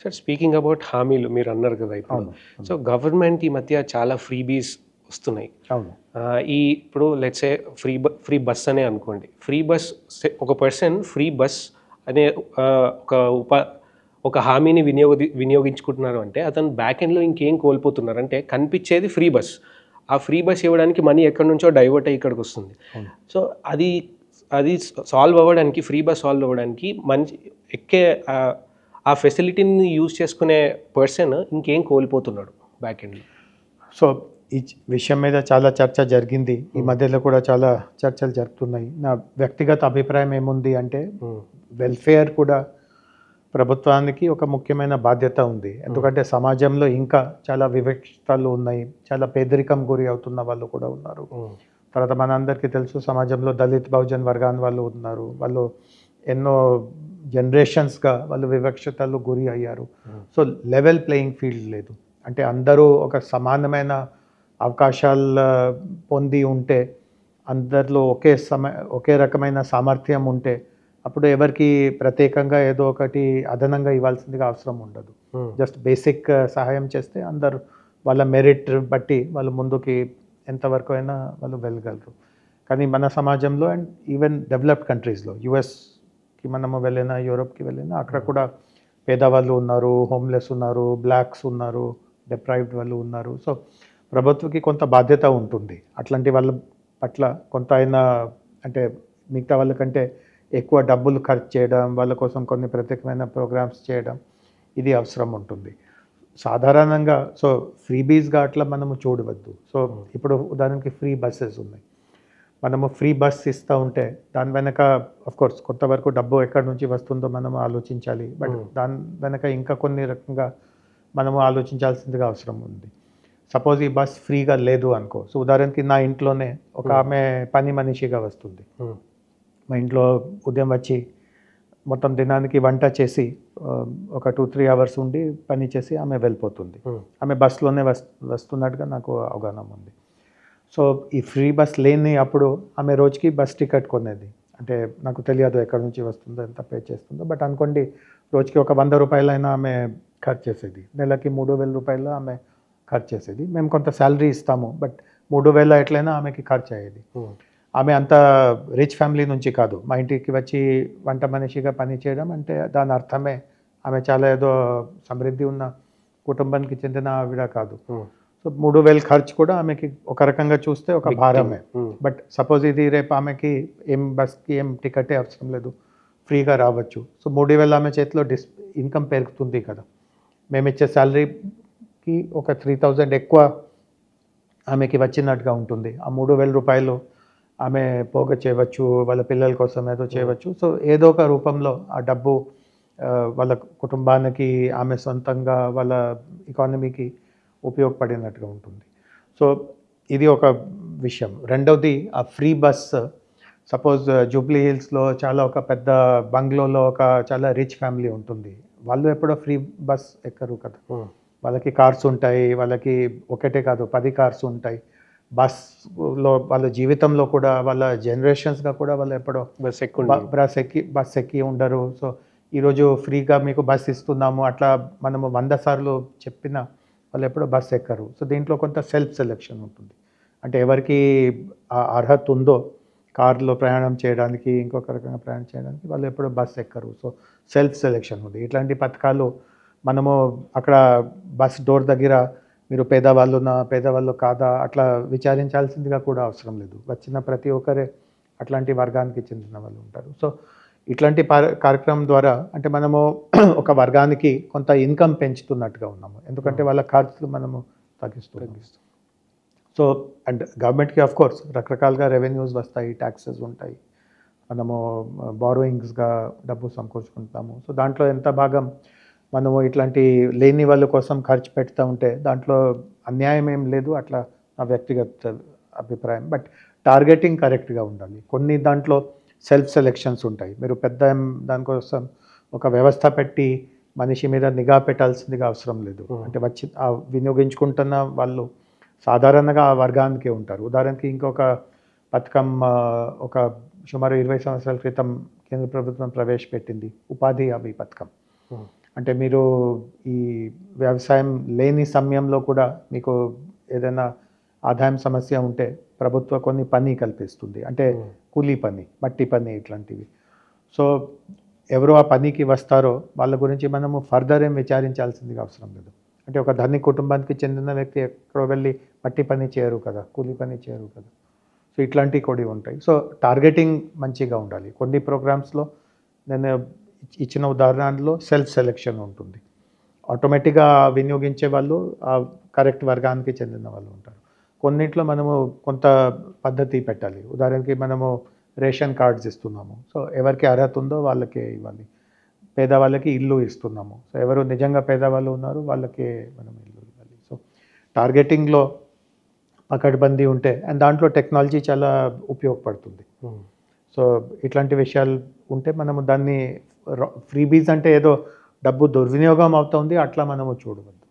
Sir speaking about హామీలు మీరు అన్నారు కదా ఇప్పుడు. సో గవర్నమెంట్ ఈ మధ్య చాలా ఫ్రీబీస్ వస్తున్నాయి. అవును. ఇప్పుడు లెట్స్ సే ఫ్రీ బస్ అనే అనుకోండి. ఫ్రీ బస్ ఒక పర్సన్ ఫ్రీ బస్ అనే ఒక ఒక హామీని వినియోగించుకుంటున్నారు అంటే అతను బ్యాక్ ఎండ్లో ఇంకేం కోల్పోతున్నారు అంటే కనిపించేది ఫ్రీ బస్. ఆ ఫ్రీ బస్ ఇవ్వడానికి మనీ ఎక్కడి నుంచో డైవర్ట్ అయ్యి ఇక్కడికి వస్తుంది. సో అది సాల్వ్ అవ్వడానికి, ఫ్రీ బస్ సాల్వ్ అవ్వడానికి మంచి ఎక్కే ఆ ఫెసిలిటీని యూజ్ చేసుకునే పర్సన్ ఇంకేం కోల్పోతున్నాడు బ్యాక్ ఎండ్లో. సో ఈ విషయం మీద చాలా చర్చ జరిగింది. ఈ మధ్యలో కూడా చాలా చర్చలు జరుగుతున్నాయి. నా వ్యక్తిగత అభిప్రాయం ఏముంది అంటే వెల్ఫేర్ కూడా ప్రభుత్వానికి ఒక ముఖ్యమైన బాధ్యత ఉంది. ఎందుకంటే సమాజంలో ఇంకా చాలా వివక్షతలు ఉన్నాయి, చాలా పేదరికం గురి అవుతున్న వాళ్ళు కూడా ఉన్నారు. తర్వాత మనందరికీ తెలుసు సమాజంలో దళిత్ బహుజన్ వర్గాన్ వాళ్ళు ఉన్నారు. వాళ్ళు ఎన్నో జనరేషన్స్గా వాళ్ళు వివక్షతలు గురి అయ్యారు. సో లెవెల్ ప్లేయింగ్ ఫీల్డ్ లేదు. అంటే అందరూ ఒక సమానమైన అవకాశాలు పొంది ఉంటే, అందరిలో ఒకే రకమైన సామర్థ్యం ఉంటే అప్పుడు ఎవరికి ప్రత్యేకంగా ఏదో ఒకటి అదనంగా ఇవ్వాల్సిందిగా అవసరం ఉండదు. జస్ట్ బేసిక్ సహాయం చేస్తే అందరు వాళ్ళ మెరిట్ బట్టి వాళ్ళు ముందుకి ఎంతవరకు అయినా వాళ్ళు వెళ్ళగలరు. కానీ మన సమాజంలో అండ్ ఈవెన్ డెవలప్డ్ కంట్రీస్లో, యుఎస్కి మనము వెళ్ళినా, యూరోప్కి వెళ్ళినా అక్కడ కూడా పేదవాళ్ళు ఉన్నారు, హోమ్లెస్ ఉన్నారు, బ్లాక్స్ ఉన్నారు, డిప్రైవ్డ్ వాళ్ళు ఉన్నారు. సో ప్రభుత్వకి కొంత బాధ్యత ఉంటుంది అట్లాంటి వాళ్ళ పట్ల. కొంత అయినా అంటే మిగతా వాళ్ళకంటే ఎక్కువ డబ్బులు ఖర్చు చేయడం, వాళ్ళ కోసం కొన్ని ప్రత్యేకమైన ప్రోగ్రామ్స్ చేయడం, ఇది అవసరం ఉంటుంది సాధారణంగా. సో ఫ్రీబీస్గా అట్లా మనము చూడవద్దు. సో ఇప్పుడు ఉదాహరణకి ఫ్రీ బస్సెస్ ఉన్నాయి. మనము ఫ్రీ బస్ ఇస్తూ ఉంటే దాని వెనక అఫ్కోర్స్ కొంతవరకు డబ్బు ఎక్కడి నుంచి వస్తుందో మనము ఆలోచించాలి. బట్ దాని వెనక ఇంకా కొన్ని రకంగా మనము ఆలోచించాల్సిందిగా అవసరం ఉంది. సపోజ్ ఈ బస్ ఫ్రీగా లేదు అనుకో. సో ఉదాహరణకి నా ఇంట్లోనే ఒక ఆమె పని మనిషిగా వస్తుంది. మా ఇంట్లో ఉదయం వచ్చి మొత్తం దినానికి వంట చేసి ఒక 2-3 అవర్స్ ఉండి పని చేసి ఆమె వెళ్ళిపోతుంది. ఆమె బస్లోనే వస్తున్నట్టుగా నాకు అవగాహన ఉంది. సో ఈ ఫ్రీ బస్ లేని అప్పుడు ఆమె రోజుకి బస్ టికెట్ కొనేది. అంటే నాకు తెలియదు ఎక్కడి నుంచి వస్తుందో, ఎంత పే చేస్తుందో. బట్ అనుకోండి రోజుకి ఒక 100 రూపాయలైనా ఆమె ఖర్చు చేసేది. నెలకి 3,000 రూపాయలు ఆమె ఖర్చు చేసేది. మేము కొంత శాలరీ ఇస్తాము, బట్ 3,000 ఎట్లయినా ఆమెకి ఖర్చు అయ్యేది. ఆమె అంత రిచ్ ఫ్యామిలీ నుంచి కాదు. మా ఇంటికి వచ్చి వంట మనిషిగా పని చేయడం అంటే దాని అర్థమే ఆమె చాలా ఏదో సమృద్ధి ఉన్న కుటుంబానికి చెందిన ఆవిడ కాదు. సో 3,000 ఖర్చు కూడా ఆమెకి ఒక రకంగా చూస్తే ఒక భారమే. బట్ సపోజ్ ఇది రేపు ఆమెకి ఏం బస్కి ఏం టికెటే అవసరం లేదు, ఫ్రీగా రావచ్చు. సో 3,000 ఆమె చేతిలో ఇన్కమ్ పెరుగుతుంది కదా. మేము ఇచ్చే శాలరీకి ఒక 3,000 ఎక్కువ ఆమెకి వచ్చినట్టుగా ఉంటుంది. ఆ 3,000 రూపాయలు ఆమె పోగ చేయవచ్చు, వాళ్ళ పిల్లల కోసం ఏదో చేయవచ్చు. సో ఏదో ఒక రూపంలో ఆ డబ్బు వాళ్ళ కుటుంబానికి, ఆమె సొంతంగా వాళ్ళ ఎకానమీకి ఉపయోగపడినట్టుగా ఉంటుంది. సో ఇది ఒక విషయం. రెండవది ఆ ఫ్రీ బస్. సపోజ్ జూబ్లీ హిల్స్లో చాలా ఒక పెద్ద బంగ్లోలో ఒక చాలా రిచ్ ఫ్యామిలీ ఉంటుంది. వాళ్ళు ఎప్పుడో ఫ్రీ బస్ ఎక్కరు కదా. వాళ్ళకి కార్స్ ఉంటాయి, వాళ్ళకి ఒకటే కాదు 10 కార్స్ ఉంటాయి. బస్లో వాళ్ళ జీవితంలో కూడా, వాళ్ళ జనరేషన్స్గా కూడా వాళ్ళు ఎప్పుడో బస్ ఎక్కి ఉండరు. సో ఈరోజు ఫ్రీగా మీకు బస్ ఇస్తున్నాము అట్లా మనము 100 సార్లు చెప్పినా వాళ్ళు ఎప్పుడో బస్ ఎక్కరు. సో దీంట్లో కొంత సెల్ఫ్ సెలెక్షన్ ఉంటుంది. అంటే ఎవరికి అర్హత ఉందో కార్లో ప్రయాణం చేయడానికి, ఇంకొక రకంగా ప్రయాణం చేయడానికి, వాళ్ళు ఎప్పుడో బస్ ఎక్కరు. సో సెల్ఫ్ సెలెక్షన్ ఉంది. ఇట్లాంటి పథకాలు మనము అక్కడ బస్ డోర్ దగ్గర మీరు పేదవాళ్ళు కాదా అట్లా విచారించాల్సిందిగా కూడా అవసరం లేదు. వచ్చిన ప్రతి ఒక్కరే అట్లాంటి వర్గానికి చెందిన వాళ్ళు ఉంటారు. సో ఇట్లాంటి కార్యక్రమం ద్వారా అంటే మనము ఒక వర్గానికి కొంత ఇన్కమ్ పెంచుతున్నట్టుగా ఉన్నాము. ఎందుకంటే వాళ్ళ ఖర్చులు మనము తగ్గిస్తాం. సో అండ్ గవర్నమెంట్కి ఆఫ్కోర్స్ రకరకాలుగా రెవెన్యూస్ వస్తాయి, ట్యాక్సెస్ ఉంటాయి, మనము బారోయింగ్స్గా డబ్బు సమకూర్చుకుంటాము. సో దాంట్లో ఎంత భాగం మనము ఇట్లాంటి లేని వాళ్ళ కోసం ఖర్చు పెడతా ఉంటే దాంట్లో అన్యాయం ఏం లేదు, అట్లా నా వ్యక్తిగత అభిప్రాయం. బట్ టార్గెటింగ్ కరెక్ట్గా ఉండాలి. కొన్ని దాంట్లో సెల్ఫ్ సెలెక్షన్స్ ఉంటాయి. మీరు పెద్ద దానికోసం ఒక వ్యవస్థ పెట్టి మనిషి మీద నిఘా పెట్టాల్సిందిగా అవసరం లేదు. అంటే వచ్చి వినియోగించుకుంటున్న వాళ్ళు సాధారణంగా ఆ వర్గానికే ఉంటారు. ఉదాహరణకి ఇంకొక పథకం ఒక సుమారు 20 సంవత్సరాల క్రితం కేంద్ర ప్రభుత్వం ప్రవేశపెట్టింది, ఉపాధి హామీ పథకం. అంటే మీరు ఈ వ్యవసాయం లేని సమయంలో కూడా మీకు ఏదైనా ఆదాయం సమస్య ఉంటే ప్రభుత్వం కొన్ని పని కల్పిస్తుంది, అంటే కూలీ పని, మట్టి పని ఇట్లాంటివి. సో ఎవరు ఆ పనికి వస్తారో వాళ్ళ గురించి మనము ఫర్దర్ ఏం విచారించాల్సిందిగా అవసరం లేదు. అంటే ఒక ధనిక కుటుంబానికి చెందిన వ్యక్తి ఎక్కడో వెళ్ళి మట్టి పని చేయరు కదా, కూలీ పని చేయరు కదా. సో ఇట్లాంటివి కూడా ఉంటాయి. సో టార్గెటింగ్ మంచిగా ఉండాలి. కొన్ని ప్రోగ్రామ్స్లో నేను ఇచ్చిన ఉదాహరణలో సెల్ఫ్ సెలెక్షన్ ఉంటుంది. ఆటోమేటిక్గా వినియోగించే వాళ్ళు ఆ కరెక్ట్ వర్గానికి చెందిన వాళ్ళు ఉంటారు. కొన్నింట్లో మనము కొంత పద్ధతి పెట్టాలి. ఉదాహరణకి మనము రేషన్ కార్డ్స్ ఇస్తున్నాము, సో ఎవరికి అర్హత ఉందో వాళ్ళకే ఇవ్వాలి. పేదవాళ్ళకి ఇల్లు ఇస్తున్నాము, సో ఎవరు నిజంగా పేదవాళ్ళు ఉన్నారో వాళ్ళకే మనం ఇల్లు ఇవ్వాలి. సో టార్గెటింగ్లో పకడ్బందీ ఉంటే అండ్ దాంట్లో టెక్నాలజీ చాలా ఉపయోగపడుతుంది. సో ఇట్లాంటి విషయాలు ఉంటే మనము దాన్ని ఫ్రీబీస్ అంటే ఏదో డబ్బు దుర్వినియోగం అవుతుంది అట్లా మనము చూడవద్దు.